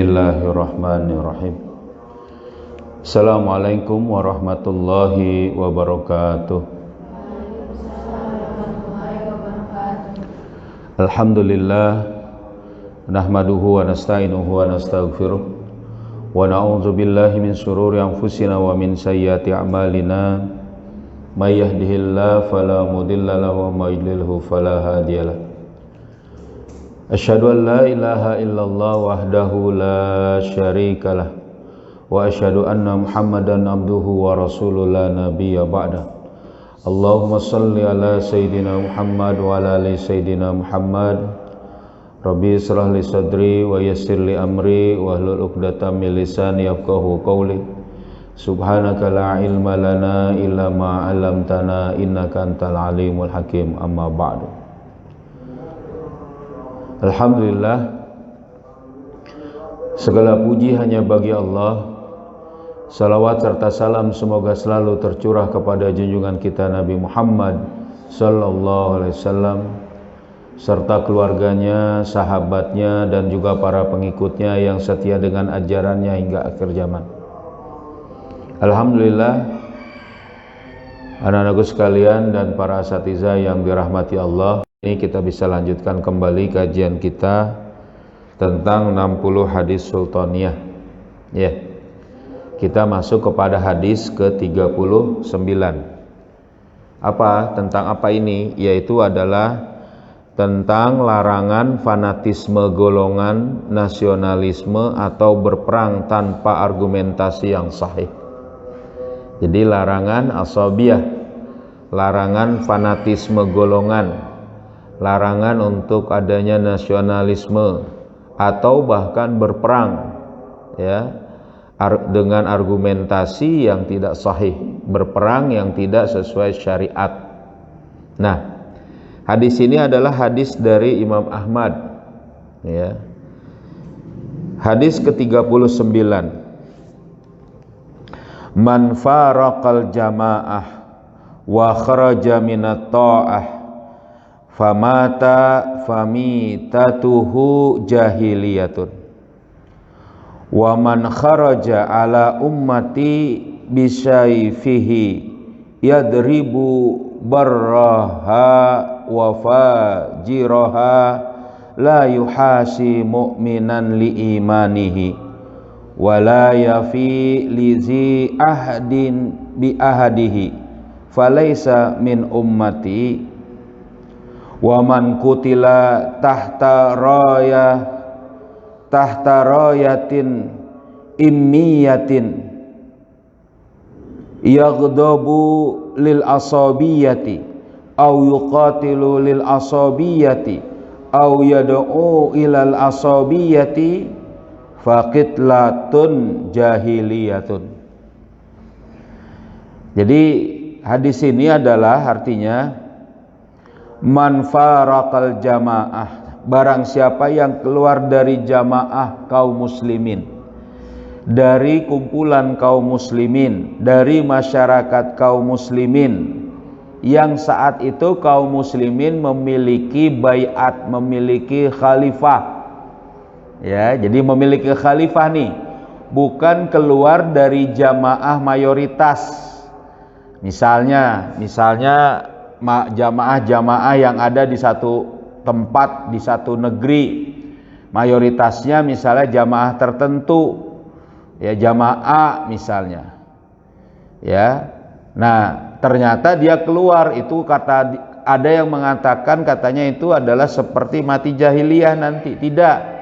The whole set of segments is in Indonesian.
Bismillahirrahmanirrahim. Assalamualaikum warahmatullahi wabarakatuh. Alhamdulillah, nahmaduhu wa nasta'inuhu wa nastaghfiruh wa na'udzu billahi min shururi anfusina wa min sayyiati a'malina. May yahdihillahu fala mudilla lahu wa may yudlilhu fala hadiyalah. Asyhadu an la ilaha illallah wahdahu la syarikalah wa asyhadu anna Muhammadan abduhu wa rasuluhu la nabiyya ba'da. Allahumma shalli ala sayidina Muhammad wa ala ali sayidina Muhammad. Rabbi israh li sadri wa yassir li amri wa hlul 'uqdatam min lisani yafqahu qawli. Subhanaka la ilma lana illa ma 'allamtana innaka antal alimul hakim. Amma ba'du. Alhamdulillah, segala puji hanya bagi Allah. Salawat serta salam semoga selalu tercurah kepada junjungan kita Nabi Muhammad sallallahu alaihi wasallam serta keluarganya, sahabatnya dan juga para pengikutnya yang setia dengan ajarannya hingga akhir zaman. Alhamdulillah, anak-anakku sekalian dan para asatidzah yang dirahmati Allah, ini kita bisa lanjutkan kembali kajian kita tentang 60 hadis sultaniyah. Ya. Kita masuk kepada hadis ke-39. Tentang apa ini? Yaitu adalah tentang larangan fanatisme golongan, nasionalisme atau berperang tanpa argumentasi yang sahih. Jadi larangan asabiyah, larangan fanatisme golongan, larangan untuk adanya nasionalisme atau bahkan berperang ya dengan argumentasi yang tidak sahih, berperang yang tidak sesuai syariat. Nah, hadis ini adalah hadis dari Imam Ahmad ya. Hadis ke-39. Man faraqal jamaah wa kharaja minat ta'ah famata famitatuhu jahiliyatun wa man kharaja ala ummati bisayfihi yadribu barraha wa fajiraha la yuhasi mu'minan li imanihi wa la yafi lizi ahdin bi ahadihi falaysa min ummati wa man kutila tahta rayatin immiyatin yaghdabu lil asabiyati aw yuqatilu lil asabiyati aw yad'u ilal asabiyati faqitlatun jahiliyatun. Jadi hadis ini adalah artinya man faraqal jamaah, barang siapa yang keluar dari jamaah kaum muslimin, dari kumpulan kaum muslimin, dari masyarakat kaum muslimin yang saat itu kaum muslimin memiliki baiat, memiliki khalifah ya, jadi memiliki khalifah nih, bukan keluar dari jamaah mayoritas. Misalnya jamaah-jamaah yang ada di satu tempat, di satu negeri, mayoritasnya misalnya jamaah tertentu ya, jamaah misalnya ya. Nah, ternyata dia keluar, itu kata ada yang mengatakan katanya itu adalah seperti mati jahiliyah nanti. Tidak.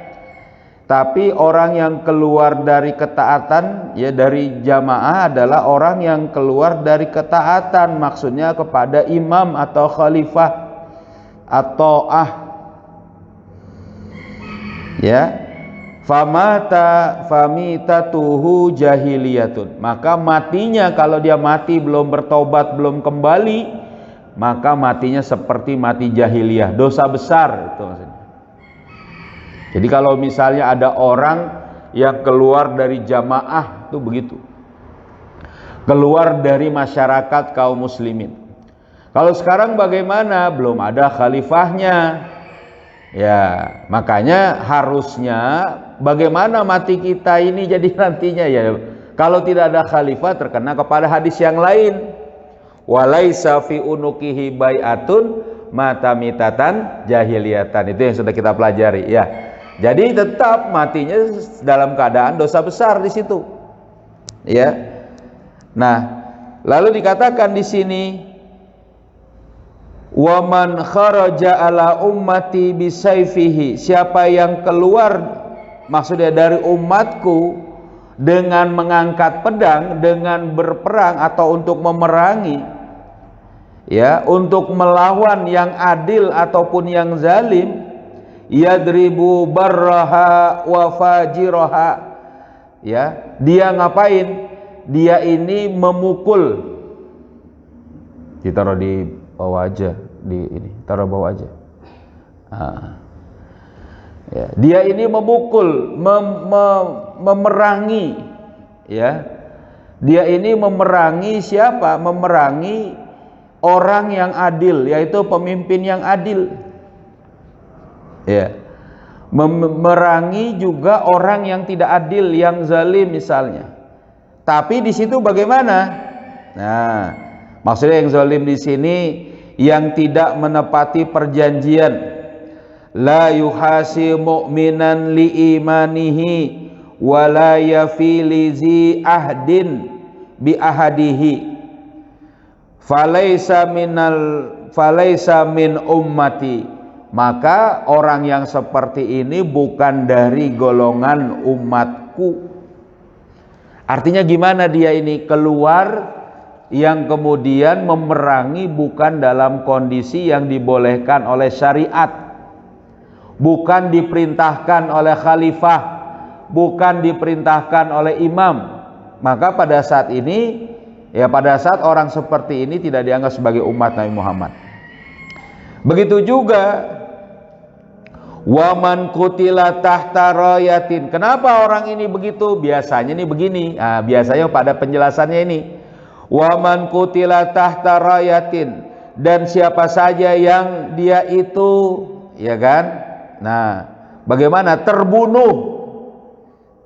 Tapi orang yang keluar dari ketaatan ya, dari jamaah adalah orang yang keluar dari ketaatan, maksudnya kepada imam atau khalifah atau ya. Famitatuhu jahiliyatun, maka matinya, kalau dia mati belum bertobat, belum kembali, maka matinya seperti mati jahiliyah, dosa besar itu maksudnya. Jadi kalau misalnya ada orang yang keluar dari jamaah itu begitu, keluar dari masyarakat kaum muslimin. Kalau sekarang bagaimana? Belum ada khalifahnya Ya, makanya harusnya bagaimana mati kita ini jadi nantinya ya. Kalau tidak ada khalifah terkena kepada hadis yang lain. Walaisa fi unukihi bai'atun matamitatan jahiliyatan. Itu yang sudah kita pelajari ya. Jadi tetap matinya dalam keadaan dosa besar di situ. Ya. Nah, lalu dikatakan di sini waman kharaja ala ummati bisayfihi, siapa yang keluar maksudnya dari umatku dengan mengangkat pedang, dengan berperang atau untuk memerangi ya, untuk melawan yang adil ataupun yang zalim, yadribu barraha wa fajiraha ya, dia ngapain? Dia ini memukul, ditaruh di bawah aja, di ini taruh bawah aja. Ya, dia ini memukul, memerangi, ya. Dia ini memerangi siapa? Memerangi orang yang adil, yaitu pemimpin yang adil. Ya, memerangi juga orang yang tidak adil, yang zalim misalnya. Tapi di situ bagaimana? Nah, maksudnya yang zalim di sini yang tidak menepati perjanjian, la yuhasi mu'minan li imanihi wa la yafi lizi ahdin bi ahadihi falaysa min ummati, maka orang yang seperti ini bukan dari golongan umatku. Artinya gimana dia ini keluar yang kemudian memerangi bukan dalam kondisi yang dibolehkan oleh syariat, bukan diperintahkan oleh khalifah, bukan diperintahkan oleh imam, maka pada saat ini ya, pada saat orang seperti ini tidak dianggap sebagai umat Nabi Muhammad. Begitu juga waman kutila tahta rayatin. Kenapa orang ini begitu? Biasanya ini begini. Nah, biasanya pada penjelasannya ini, waman kutila tahta rayatin, dan siapa saja yang dia itu, ya kan? Nah, bagaimana? Terbunuh.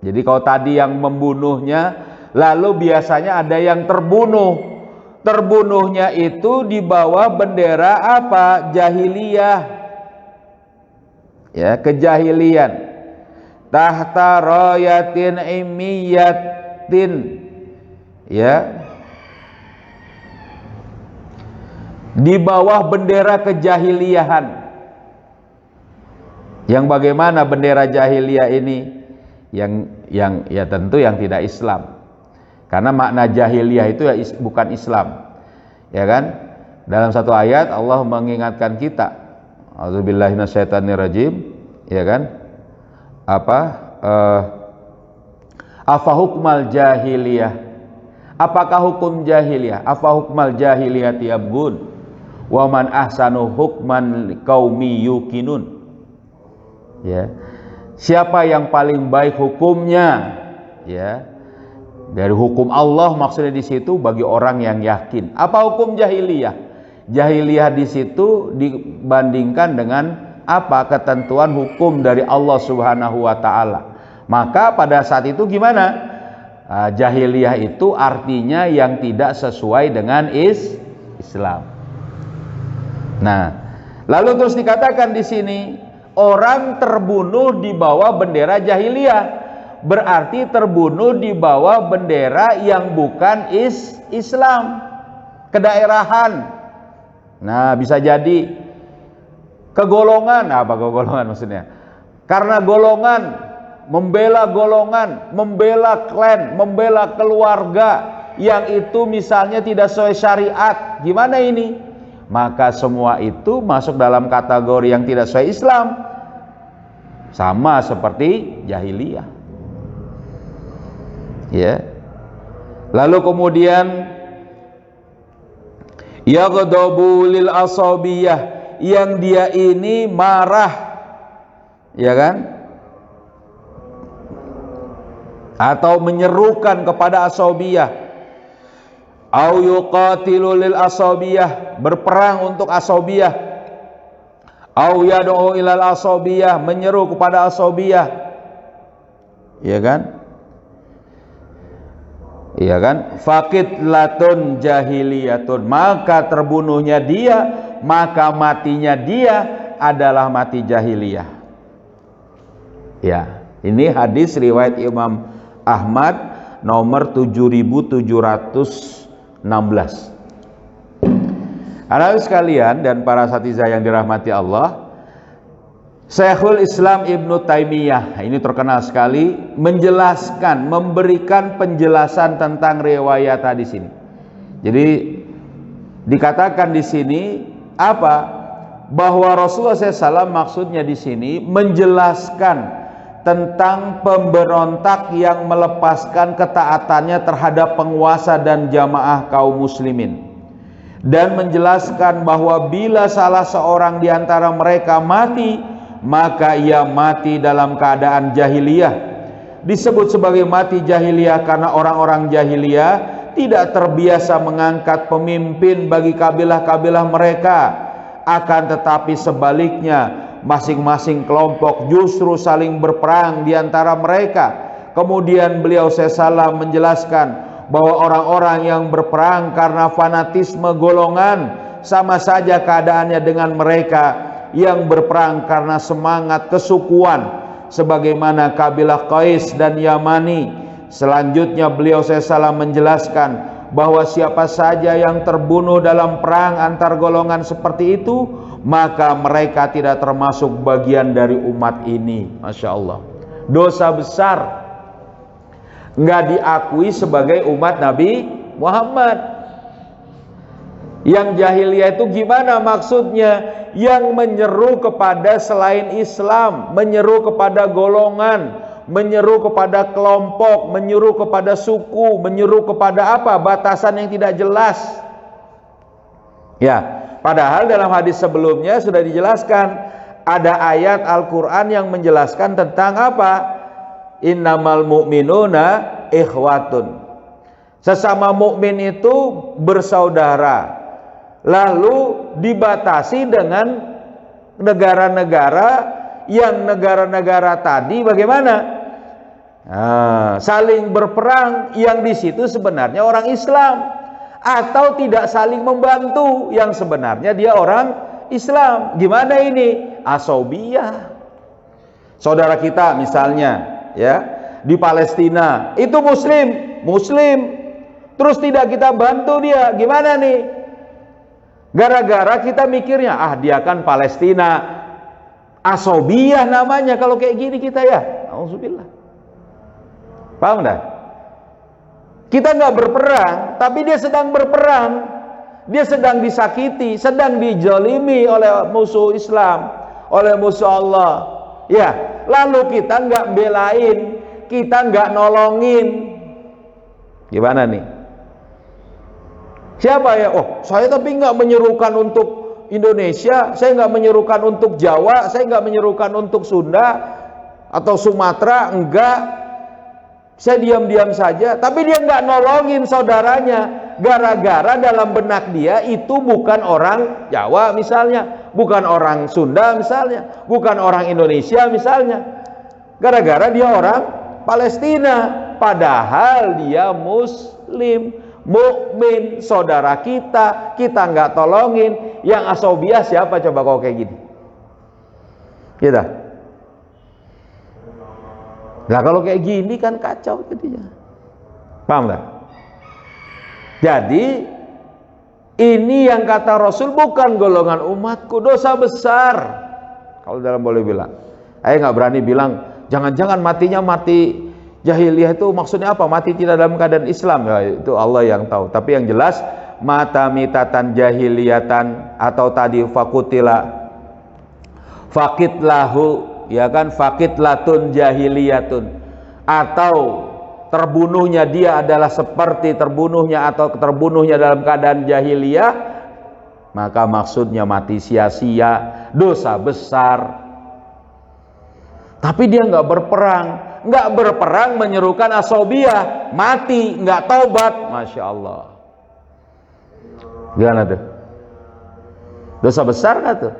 Jadi kalau tadi yang membunuhnya, lalu biasanya ada yang terbunuh. Terbunuhnya itu di bawah bendera apa? Jahiliyah. Ya, kejahilian. Tahta rayatin imiyatin. Ya. Di bawah bendera kejahiliahan. Yang bagaimana bendera jahiliyah ini? Yang ya tentu yang tidak Islam. Karena makna jahiliyah itu ya bukan Islam. Ya kan? Dalam satu ayat Allah mengingatkan kita, a'udzubillahi minasyaitonirrajim, ya kan? Apa? Afa hukmal jahiliyah? Apakah hukum jahiliyah? Afa hukmal jahiliyati yabghun? Wa man ahsanu hukman qaumi yuqinun. Ya. Siapa yang paling baik hukumnya? Ya. Dari hukum Allah maksudnya di situ bagi orang yang yakin. Apa hukum jahiliyah? Jahiliyah di situ dibandingkan dengan apa? Ketentuan hukum dari Allah Subhanahu wa taala. Maka pada saat itu gimana? Jahiliyah itu artinya yang tidak sesuai dengan Islam. Nah, lalu terus dikatakan di sini orang terbunuh di bawah bendera jahiliyah, berarti terbunuh di bawah bendera yang bukan Islam, kedaerahan. Nah, bisa jadi kegolongan. Apa kegolongan maksudnya? Karena golongan, membela klan, membela keluarga yang itu misalnya tidak sesuai syariat. Gimana ini? Maka semua itu masuk dalam kategori yang tidak sesuai Islam. Sama seperti jahiliyah. Ya. Lalu kemudian yaghdabu lil asabiyah, yang dia ini marah, ya kan? Atau menyerukan kepada asabiyah. Au yuqatilu lil asabiyah, berperang untuk asabiyah. Au yad'u ilal asabiyah, menyeru kepada asabiyah. Iya kan? Iya kan? Faqitlatun jahiliyatun, maka terbunuhnya dia, maka matinya dia adalah mati jahiliyah. Ya, ini hadis riwayat Imam Ahmad nomor 7716. Anak sekalian dan para satizah yang dirahmati Allah, Syekhul Islam Ibnu Taimiyah ini terkenal sekali menjelaskan, memberikan penjelasan tentang riwayat hadis ini. Jadi dikatakan di sini apa? Bahwa Rasulullah SAW maksudnya di sini menjelaskan tentang pemberontak yang melepaskan ketaatannya terhadap penguasa dan jamaah kaum muslimin, dan menjelaskan bahwa bila salah seorang di antara mereka mati, maka ia mati dalam keadaan jahiliyah. Disebut sebagai mati jahiliyah karena orang-orang jahiliyah tidak terbiasa mengangkat pemimpin bagi kabilah-kabilah mereka. Akan tetapi sebaliknya, masing-masing kelompok justru saling berperang di antara mereka. Kemudian beliau SAW menjelaskan bahwa orang-orang yang berperang karena fanatisme golongan sama saja keadaannya dengan mereka yang berperang karena semangat kesukuan, sebagaimana kabilah Qais dan Yamani. Selanjutnya beliau SAW menjelaskan bahwa siapa saja yang terbunuh dalam perang antar golongan seperti itu, maka mereka tidak termasuk bagian dari umat ini. Masya Allah, dosa besar, nggak diakui sebagai umat Nabi Muhammad. Yang jahiliyah itu gimana maksudnya? Yang menyeru kepada selain Islam, menyeru kepada golongan, menyeru kepada kelompok, menyeru kepada suku, menyeru kepada apa? Batasan yang tidak jelas. Ya, padahal dalam hadis sebelumnya sudah dijelaskan, ada ayat Al-Quran yang menjelaskan tentang apa? Innamal mu'minuna ikhwatun, sesama mukmin itu bersaudara. Lalu dibatasi dengan negara-negara yang negara-negara tadi bagaimana? Saling berperang yang di situ sebenarnya orang Islam, atau tidak saling membantu yang sebenarnya dia orang Islam. Gimana ini? Asobiyah. Saudara kita misalnya ya di Palestina itu muslim, terus tidak kita bantu dia, gimana nih? Gara-gara kita mikirnya, dia kan Palestina, asobiyah namanya kalau kayak gini kita ya. Auzubillah. Paham dah? Kita nggak berperang, tapi dia sedang berperang, dia sedang disakiti, sedang dijolimi oleh musuh Islam, oleh musuh Allah. Ya, lalu kita nggak belain, kita nggak nolongin, gimana nih? Siapa ya? Saya tapi nggak menyerukan untuk Indonesia, saya nggak menyerukan untuk Jawa, saya nggak menyerukan untuk Sunda atau Sumatera, enggak. Saya diam-diam saja, tapi dia nggak nolongin saudaranya, gara-gara dalam benak dia itu bukan orang Jawa misalnya, bukan orang Sunda misalnya, bukan orang Indonesia misalnya, gara-gara dia orang Palestina, padahal dia muslim, mukmin, saudara kita nggak tolongin. Yang asobiyah siapa coba kalau kayak gini? Kita. Nah kalau kayak gini kan kacau jadinya. Paham nggak? Jadi ini yang kata Rasul, bukan golongan umatku, dosa besar. Kalau dalam boleh bilang, saya nggak berani bilang jangan-jangan matinya mati jahiliyah itu maksudnya apa? Mati tidak dalam keadaan Islam, ya itu Allah yang tahu. Tapi yang jelas mata mitatan jahiliyatan, atau tadi fakitlahu, ya kan, fakitlatun jahiliyatun, atau terbunuhnya dia adalah seperti terbunuhnya atau terbunuhnya dalam keadaan jahiliyah, maka maksudnya mati sia-sia, dosa besar. Tapi dia nggak berperang menyerukan asobiyah, mati nggak taubat, masya Allah. Gimana tuh? Dosa besar nggak tuh?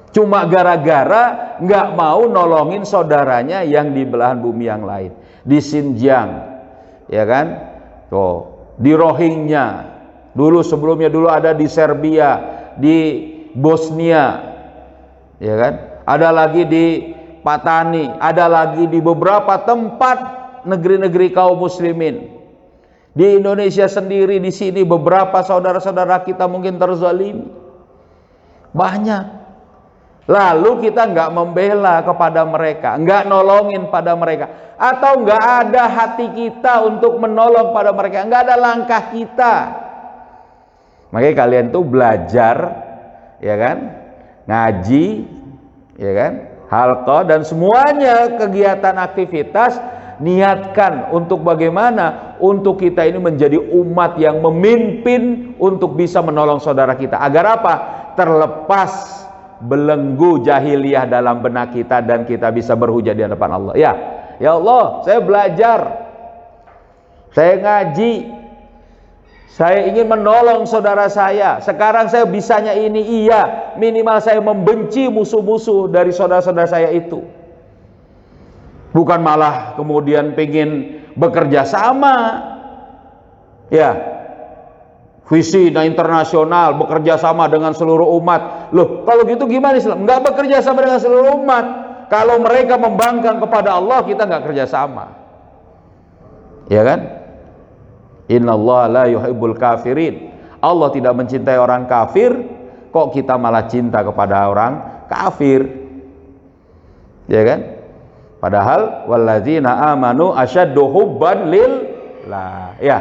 Cuma gara-gara nggak mau nolongin saudaranya yang di belahan bumi yang lain, di Xinjiang, ya kan? Tuh, di Rohingya, sebelumnya ada di Serbia, di Bosnia, ya kan? Ada lagi di Patani, ada lagi di beberapa tempat negeri-negeri kaum muslimin. Di Indonesia sendiri, di sini beberapa saudara-saudara kita mungkin terzalimi. Banyak. Lalu kita nggak membela kepada mereka, nggak nolongin pada mereka, atau nggak ada hati kita untuk menolong pada mereka, nggak ada langkah kita. Makanya kalian tuh belajar, ya kan, ngaji, ya kan, halqah dan semuanya kegiatan aktivitas, niatkan untuk bagaimana untuk kita ini menjadi umat yang memimpin untuk bisa menolong saudara kita. Agar apa? Terlepas belenggu jahiliyah dalam benak kita dan kita bisa berhujah di hadapan Allah. Ya Allah, saya belajar, saya ngaji, saya ingin menolong saudara saya. Sekarang saya bisanya ini, iya, minimal saya membenci musuh-musuh dari saudara-saudara saya itu. Bukan malah kemudian pengen bekerja sama, ya, visi internasional, bekerja sama dengan seluruh umat. Loh, kalau gitu gimana Islam? Nggak bekerja sama dengan seluruh umat. Kalau mereka membangkang kepada Allah, kita nggak kerja sama, ya kan? Innallaha la yuhibbul kafirin. Allah tidak mencintai orang kafir, kok kita malah cinta kepada orang kafir, ya kan? Padahal walladzina amanu asyaddu hubban lillah, ya.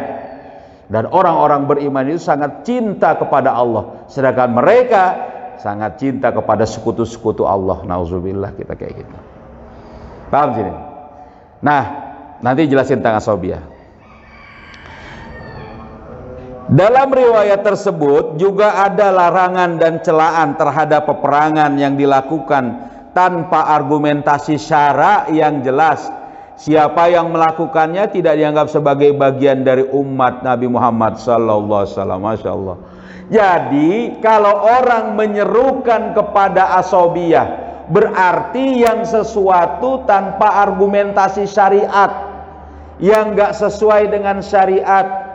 Dan orang-orang beriman itu sangat cinta kepada Allah, sedangkan mereka sangat cinta kepada sekutu-sekutu Allah. Nauzubillah, kita kayak gitu. Paham sini? Nah, nanti jelasin tentang asobiyah. Dalam riwayat tersebut juga ada larangan dan celaan terhadap peperangan yang dilakukan tanpa argumentasi syara yang jelas. Siapa yang melakukannya tidak dianggap sebagai bagian dari umat Nabi Muhammad sallallahu alaihi wasallam. Masya Allah. Jadi kalau orang menyerukan kepada asobiyah, berarti yang sesuatu tanpa argumentasi syariat, yang gak sesuai dengan syariat.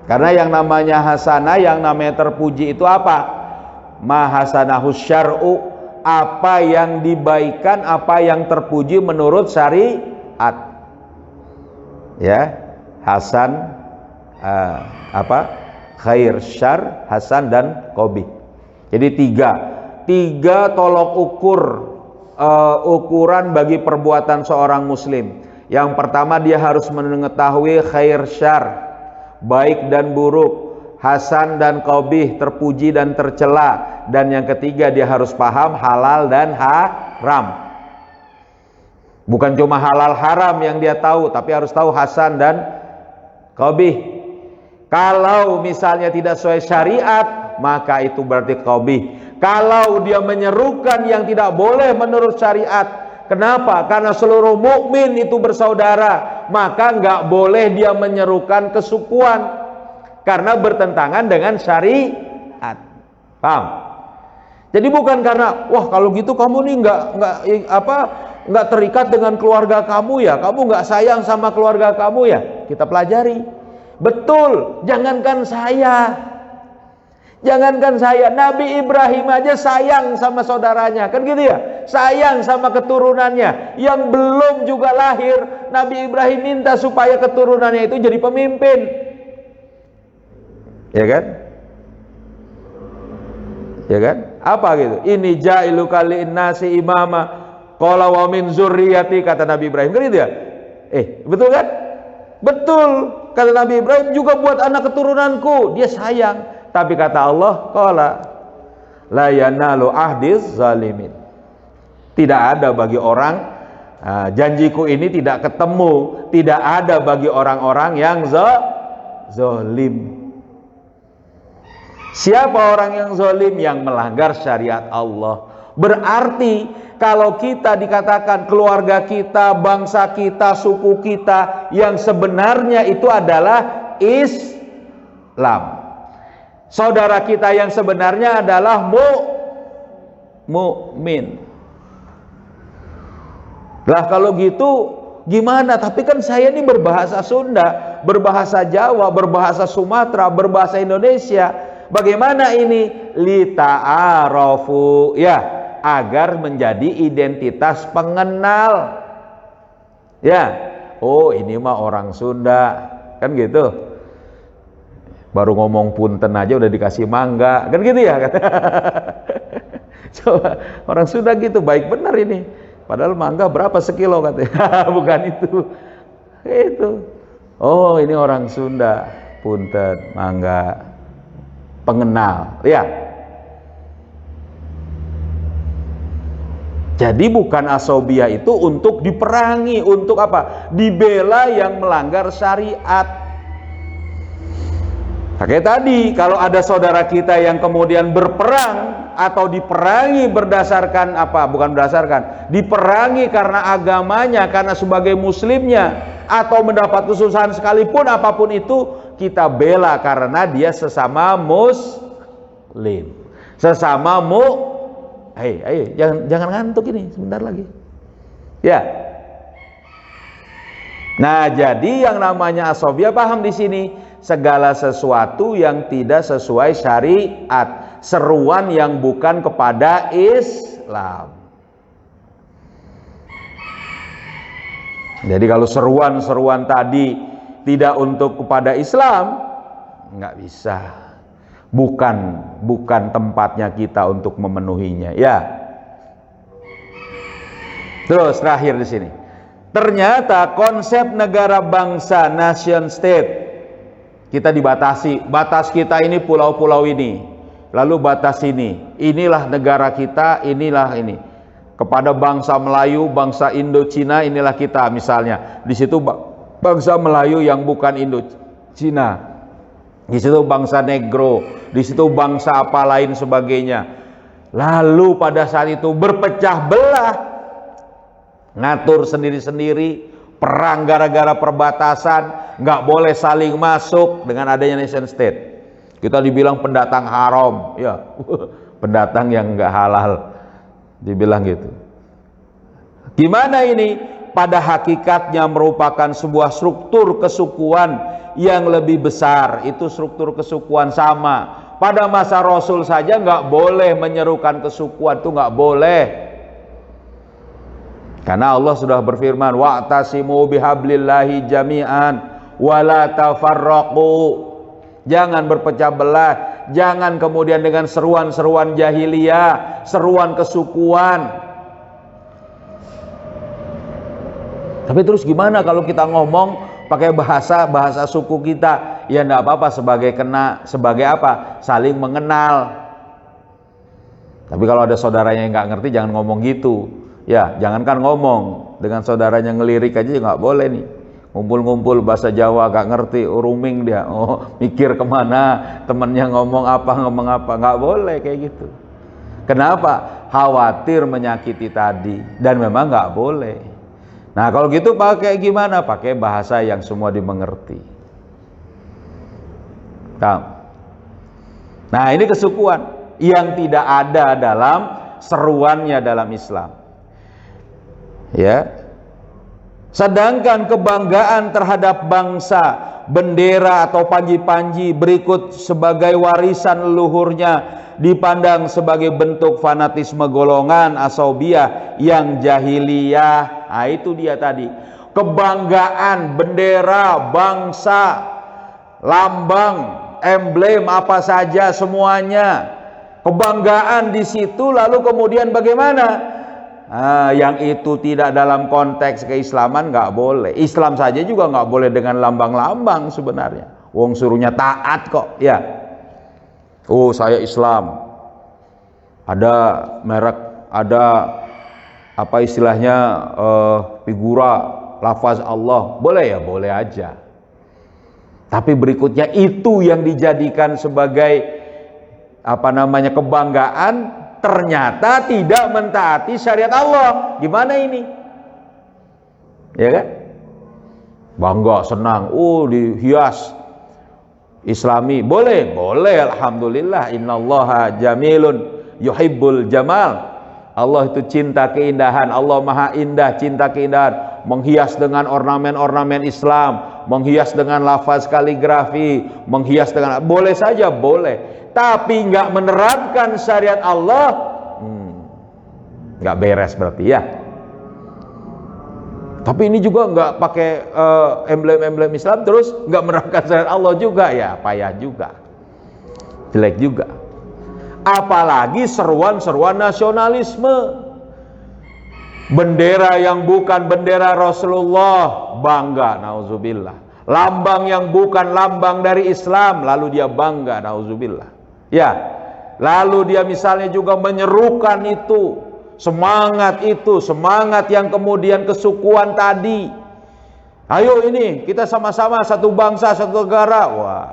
Karena yang namanya hasanah, yang namanya terpuji itu apa? Ma hasanahus syar'u, apa yang dibaikan, apa yang terpuji menurut syariat, ya. Hasan, khair, syar, hasan dan qabih. Jadi tiga tolok ukur, ukuran bagi perbuatan seorang muslim. Yang pertama, dia harus mengetahui khair, syar, baik dan buruk, hasan dan qabih, terpuji dan tercela. Dan yang ketiga, dia harus paham halal dan haram. Bukan cuma halal haram yang dia tahu, tapi harus tahu hasan dan qabih. Kalau misalnya tidak sesuai syariat, maka itu berarti qabih. Kalau dia menyerukan yang tidak boleh menurut syariat, kenapa? Karena seluruh mukmin itu bersaudara, maka nggak boleh dia menyerukan kesukuan karena bertentangan dengan syariat. Paham? Jadi bukan karena wah kalau gitu kamu nih nggak terikat dengan keluarga kamu ya, kamu nggak sayang sama keluarga kamu ya. Kita pelajari. Betul, jangankan saya, Nabi Ibrahim aja sayang sama saudaranya, kan gitu ya, sayang sama keturunannya yang belum juga lahir. Nabi Ibrahim minta supaya keturunannya itu jadi pemimpin, ya kan? Ya kan? Apa gitu? Ini ja'iluka linnasi imama qala wa min zurriyati, kata Nabi Ibrahim, kan gitu ya? Betul kan? Betul, kata Nabi Ibrahim juga buat anak keturunanku, dia sayang. Tapi kata Allah, qala la yanalu ahdiz zalimin. Tidak ada bagi orang, janjiku ini tidak ketemu, tidak ada bagi orang-orang yang zalim. Siapa orang yang zalim? Yang melanggar syariat Allah. Berarti kalau kita dikatakan keluarga kita, bangsa kita, suku kita yang sebenarnya itu adalah Islam, saudara kita yang sebenarnya adalah mukmin. Lah kalau gitu gimana? Tapi kan saya ini berbahasa Sunda, berbahasa Jawa, berbahasa Sumatera, berbahasa Indonesia. Bagaimana ini? Lita'arafu, ya, agar menjadi identitas pengenal. Ya, oh ini mah orang Sunda, kan gitu. Baru ngomong punten aja udah dikasih mangga, kan gitu ya. Coba orang Sunda gitu, baik benar ini. Padahal mangga berapa sekilo katanya. Bukan itu. Itu. Oh, ini orang Sunda. Punten, mangga. Pengenal. Ya. Jadi bukan asobiyah itu untuk diperangi, untuk apa? Dibela yang melanggar syariat. Kayak tadi, kalau ada saudara kita yang kemudian berperang atau diperangi berdasarkan apa? Bukan berdasarkan, diperangi karena agamanya, karena sebagai muslimnya, atau mendapat kesusahan sekalipun apapun itu, kita bela karena dia sesama muslim, sesama Hei, jangan ngantuk ini, sebentar lagi. Ya. Nah, jadi yang namanya asobiyah, paham di sini? Segala sesuatu yang tidak sesuai syariat, seruan yang bukan kepada Islam. Jadi kalau seruan-seruan tadi tidak untuk kepada Islam, nggak bisa. Bukan tempatnya kita untuk memenuhinya. Ya. Terus terakhir di sini. Ternyata konsep negara bangsa, nation state, kita dibatasi, batas kita ini pulau-pulau ini, lalu batas ini, inilah negara kita, inilah ini. Kepada bangsa Melayu, bangsa Indo-Cina, inilah kita misalnya. Di situ bangsa Melayu yang bukan Indo-Cina, di situ bangsa Negro, di situ bangsa apa lain sebagainya. Lalu pada saat itu berpecah belah, ngatur sendiri-sendiri, perang gara-gara perbatasan, nggak boleh saling masuk dengan adanya nation state. Kita dibilang pendatang haram, ya, pendatang yang nggak halal, dibilang gitu. Gimana ini? Pada hakikatnya merupakan sebuah struktur kesukuan yang lebih besar. Itu struktur kesukuan sama. Pada masa Rasul saja nggak boleh menyerukan kesukuan, itu nggak boleh. Karena Allah sudah berfirman, wa'tasimu bihablillahi jami'an wala tafarraqu. Jangan berpecah belah, jangan kemudian dengan seruan-seruan jahiliyah, seruan kesukuan. Tapi terus gimana kalau kita ngomong pakai bahasa suku kita? Ya enggak apa-apa, sebagai apa? Saling mengenal. Tapi kalau ada saudaranya yang nggak ngerti, jangan ngomong gitu. Ya, jangankan ngomong, dengan saudaranya ngelirik aja nggak boleh nih. Ngumpul-ngumpul bahasa Jawa gak ngerti, rooming dia, mikir kemana, temennya ngomong apa, nggak boleh kayak gitu. Kenapa? Khawatir menyakiti tadi, dan memang nggak boleh. Nah kalau gitu pakai gimana? Pakai bahasa yang semua dimengerti. Nah ini kesukuan yang tidak ada dalam seruannya dalam Islam. Ya. Sedangkan kebanggaan terhadap bangsa, bendera atau panji-panji berikut sebagai warisan leluhurnya dipandang sebagai bentuk fanatisme golongan asobiyah yang jahiliyah. Nah itu dia tadi, kebanggaan, bendera, bangsa, lambang, emblem apa saja semuanya, kebanggaan di situ. Lalu kemudian bagaimana? Yang itu tidak dalam konteks keislaman nggak boleh. Islam saja juga nggak boleh dengan lambang-lambang sebenarnya. Wong suruhnya taat kok, ya. Oh saya Islam, ada merek, ada apa istilahnya, figura lafaz Allah, boleh ya, boleh aja. Tapi berikutnya itu yang dijadikan sebagai apa namanya kebanggaan, ternyata tidak mentaati syariat Allah. Gimana ini? Ya kan? Bangga, senang, dihias Islami, boleh, alhamdulillah, innallaha jamilun yuhibbul jamal. Allah itu cinta keindahan, Allah maha indah, cinta keindahan, menghias dengan ornamen-ornamen Islam, menghias dengan lafaz kaligrafi, menghias dengan, boleh saja, boleh, tapi nggak menerapkan syariat Allah, nggak beres berarti ya. Tapi ini juga nggak pakai emblem-emblem Islam, terus nggak menerapkan syariat Allah juga, ya payah juga, jelek juga. Apalagi seruan-seruan nasionalisme, bendera yang bukan bendera Rasulullah bangga, nauzubillah, lambang yang bukan lambang dari Islam lalu dia bangga, nauzubillah, ya. Lalu dia misalnya juga menyerukan itu, semangat yang kemudian kesukuan tadi, ayo ini kita sama-sama satu bangsa satu negara. Wah,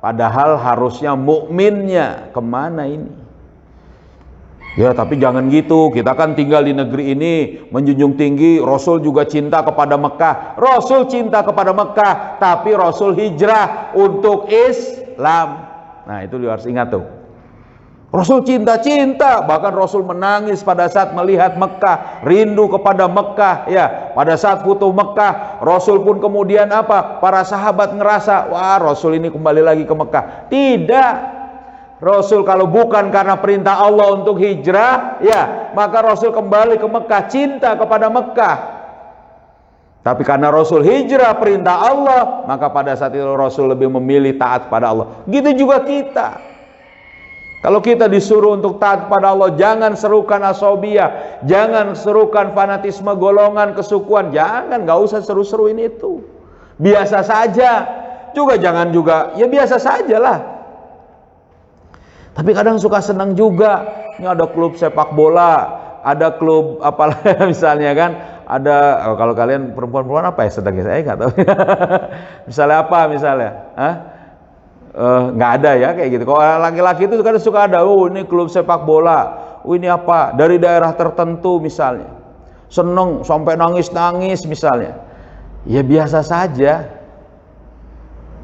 padahal harusnya mukminnya kemana ini? Ya tapi jangan gitu, kita kan tinggal di negeri ini, menjunjung tinggi, Rasul juga cinta kepada Mekah. Rasul cinta kepada Mekah, tapi Rasul hijrah untuk Islam. Nah itu harus ingat tuh. Rasul cinta, bahkan Rasul menangis pada saat melihat Mekah, rindu kepada Mekah, ya. Pada saat foto Mekah, Rasul pun kemudian apa? Para sahabat ngerasa, wah Rasul ini kembali lagi ke Mekah. Tidak. Rasul kalau bukan karena perintah Allah untuk hijrah, ya, maka Rasul kembali ke Mekah, cinta kepada Mekah. Tapi karena Rasul hijrah perintah Allah, maka pada saat itu Rasul lebih memilih taat pada Allah. Gitu juga kita. Kalau kita disuruh untuk taat pada Allah, jangan serukan asobiyah, jangan serukan fanatisme golongan, kesukuan, jangan, nggak usah seru-seruin itu. Biasa saja. Juga jangan juga, ya biasa sajalah. Tapi kadang suka senang juga. Ini ada klub sepak bola, ada klub apalah misalnya kan, ada kalau kalian perempuan-perempuan apa ya sedang saya nggak tahu. Misalnya apa misalnya? Hah? Nggak ada ya kayak gitu. Kalau laki-laki itu kadang suka ada, oh ini klub sepak bola, oh ini apa dari daerah tertentu misalnya, seneng sampai nangis-nangis misalnya. Ya biasa saja,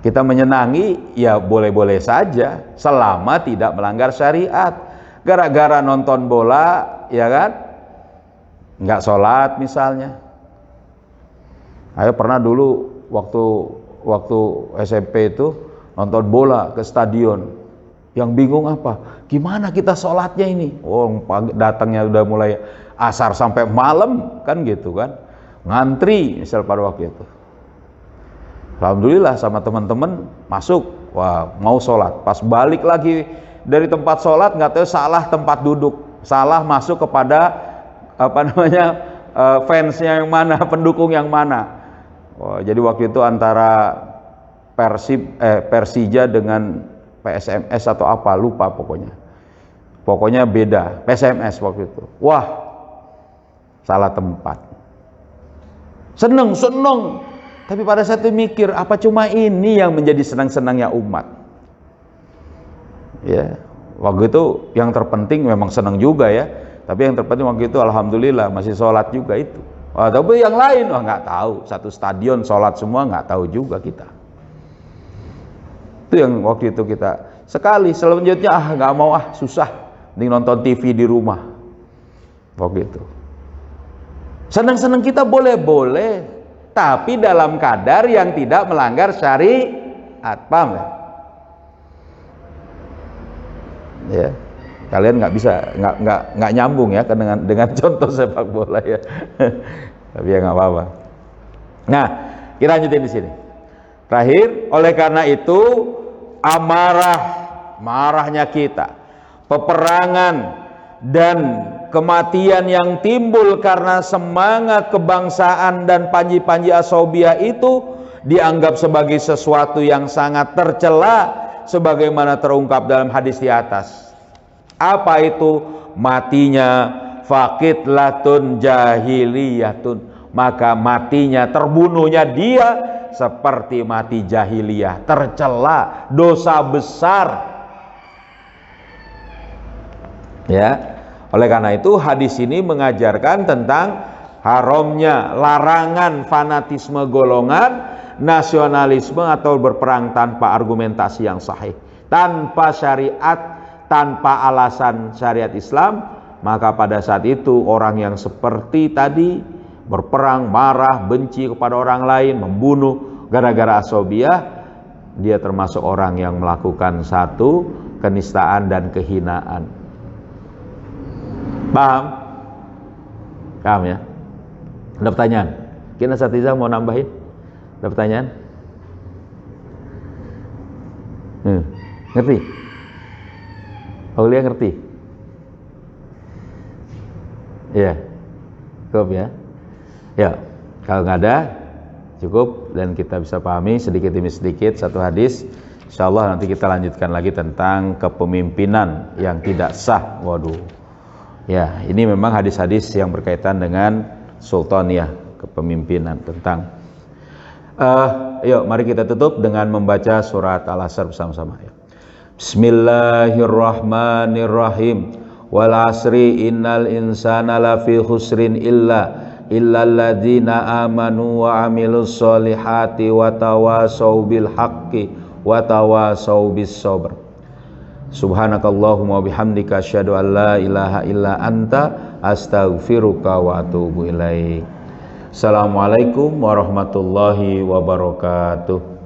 kita menyenangi ya boleh-boleh saja selama tidak melanggar syariat. Gara-gara nonton bola ya kan nggak sholat misalnya. Ayo pernah dulu waktu SMP itu nonton bola ke stadion, yang bingung apa? Gimana kita sholatnya ini? Oh, datangnya udah mulai asar sampai malam kan gitu kan, ngantri misal pada waktu itu. Alhamdulillah sama teman-teman masuk, wah mau sholat. Pas balik lagi dari tempat sholat nggak tahu salah tempat duduk, salah masuk kepada apa namanya fansnya yang mana, pendukung yang mana. Oh, jadi waktu itu antara Persija dengan PSMS atau apa lupa pokoknya beda, PSMS waktu itu. Wah salah tempat, seneng tapi pada saat itu mikir, apa cuma ini yang menjadi senang-senangnya umat ya. Waktu itu yang terpenting memang senang juga ya, tapi yang terpenting waktu itu alhamdulillah masih sholat juga itu. Tapi yang lain nggak tahu, satu stadion sholat semua nggak tahu juga kita. Itu yang waktu itu kita sekali, selanjutnya nggak mau susah, mending nonton TV di rumah. Waktu itu senang-senang kita boleh, tapi dalam kadar yang tidak melanggar syariat, paham ya? Kalian nggak bisa, nggak nyambung ya dengan contoh sepak bola ya. Tapi ya nggak apa-apa. Nah, kita lanjutin di sini. Terakhir, oleh karena itu marahnya kita, peperangan dan kematian yang timbul karena semangat kebangsaan dan panji-panji asobiyah itu dianggap sebagai sesuatu yang sangat tercela, sebagaimana terungkap dalam hadis di atas. Apa itu? Matinya faqitlatun jahiliyatun, maka matinya, terbunuhnya dia seperti mati jahiliyah, tercela, dosa besar ya. Oleh karena itu hadis ini mengajarkan tentang haramnya, larangan fanatisme golongan, nasionalisme atau berperang tanpa argumentasi yang sahih, tanpa syariat, tanpa alasan syariat Islam, maka pada saat itu orang yang seperti tadi berperang, marah, benci kepada orang lain, membunuh gara-gara asobiyah, dia termasuk orang yang melakukan satu kenistaan dan kehinaan. Paham? Paham ya? Ada pertanyaan? Kina Satiza mau nambahin? Ada pertanyaan? Ngerti? Aulia ngerti? Iya. Cukup ya? Ya, kalau nggak ada cukup dan kita bisa pahami sedikit demi sedikit satu hadis. Insyaallah nanti kita lanjutkan lagi tentang kepemimpinan yang tidak sah. Waduh. Ya, ini memang hadis-hadis yang berkaitan dengan sultaniyah, kepemimpinan tentang. Yuk, mari kita tutup dengan membaca surat Al-Asr bersama-sama ya. Bismillahirrahmanirrahim. Wal asri innal insana lafi khusrin illalladzina amanu wa amilus solihati wa tawasau bil haqqi wa tawasau bis sabr. Subhanakallahumma bihamdika asyhadu an la ilaha illa anta astaghfiruka wa atubu ilaik. Assalamualaikum warahmatullahi wabarakatuh.